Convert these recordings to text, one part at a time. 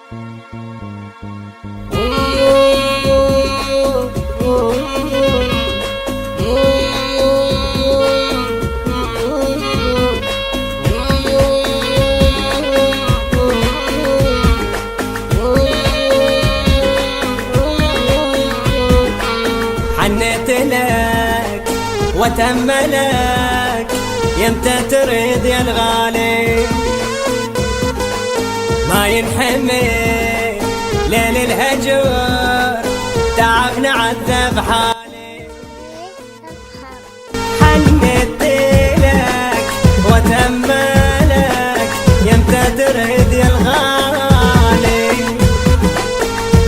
حنيت لك واتأملك يمتى تريد يا الغالي، ما ينحمل ليل الهجر تعب نعذب حالي. حنيت لك واتأملك يمتى تريد يا الغالي،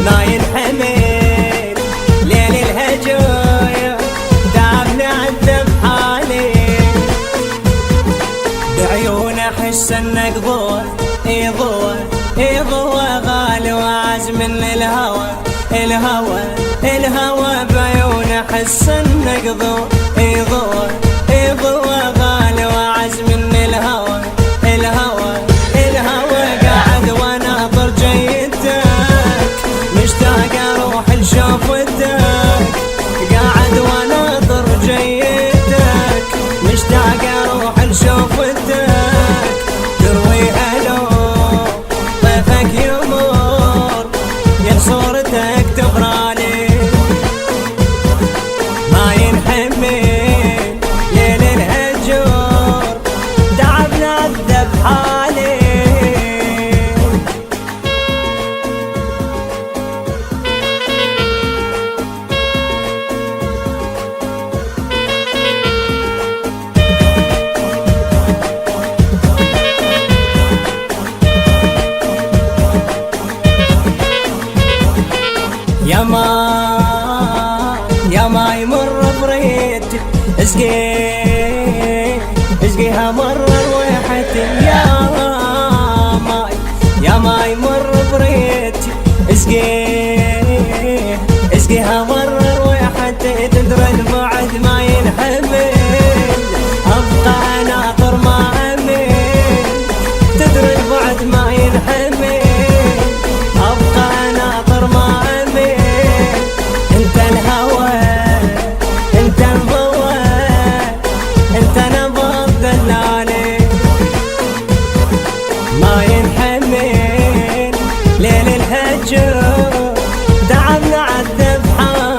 ما ينحمل ليل الهجر تعب نعذب حالي. بعيون احس انك ضوء ضوء ضوء غالي وعز من الهوى الهوى الهوى. بعيون احس انك ضوء ضوء ضوء غالي وعز من الهوى الهوى الهوى. قاعد وناطر جيتك مشتاق اروح لشوف ودك، قاعد وناطر جيتك مشتاق اروح لشوف ودك. تروي الو طيفك يمر يا صورتك تغرالي، ما ينحمل ليل الهجر تعب نعذب حالي. يا ما يمر بريت اسقيها مر رويحتي. يا ما يمر بريت اسقيها مر رويحتي. تدري البعد ما ينحمل ابقى ناطر ما امل، تدري البعد ما ينحمل ابقى ناطر ما امل. انت الهوى انت الضوء انت نبض دلالي، ما ينحمل ليل الهجر تعب نعذب حالي.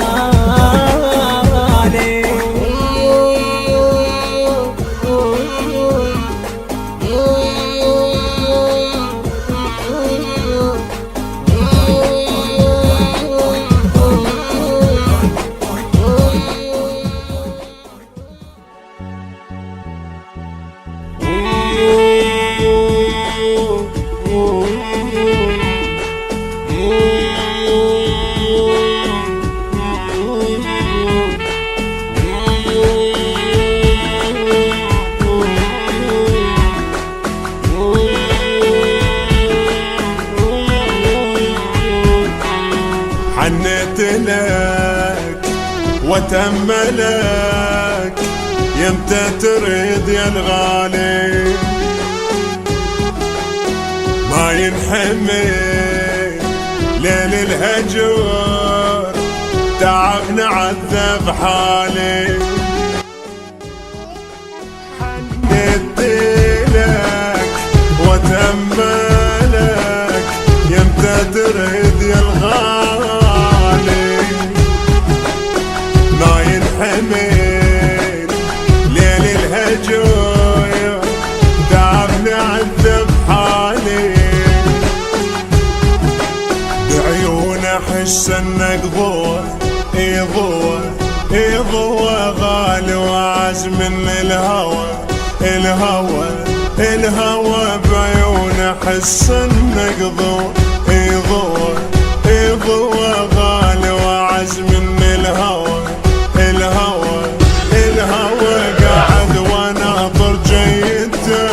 حنيت لك واتأملك يمتى تريد يا الغالي، ما ينحمل ليل الهجر تعب نعذب حالي. حنيت لك واتأملك يمتى تريد يا الغالي، ما ينحمل ليل الهجر تعب نعذب حالي. بعيون احس انك ضوء ضوء ضوء غالي وعز من الهوى الهوى الهوى. بعيون احس انك ضوء ضوء ضوء غالي وعز من الهوى الهوى الهوى. قاعد وناطر جيتك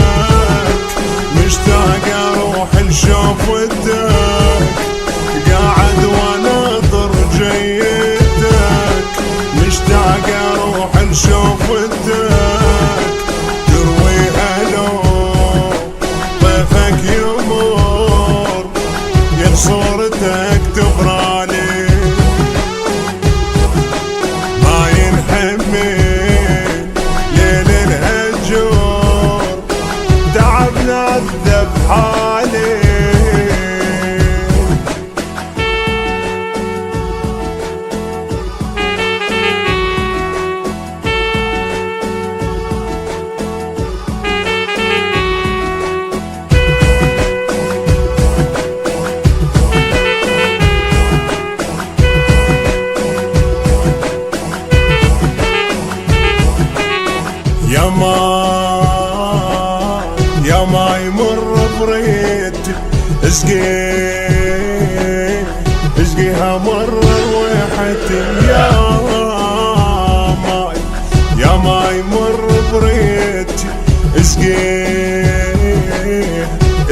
مشتاق اروح لشوف ودك، قاعد وناطر جيتك مشتاق اروح لشوف ودك. تروي الو طيفك يمر اسقيها مرة رويحتي يا ماي مر بريتي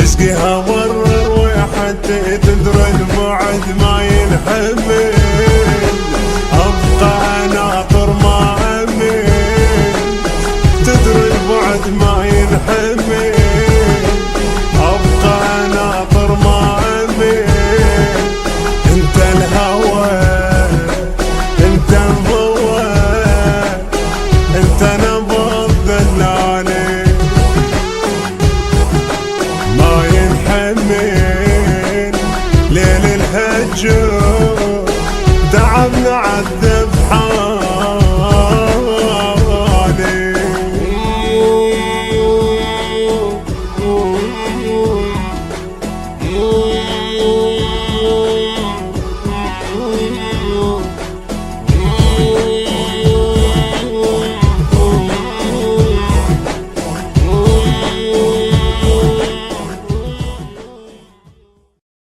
اسقيها مرة رويحتي تدري البعد ما ينحمل ابقى ناطر ما امل تدري البعد ما ينحمل ابقى ناطر ما امل انت الهوى انت الضوى انت نبض دلالي ما ينحمل ليل الهجر تعبنا عدى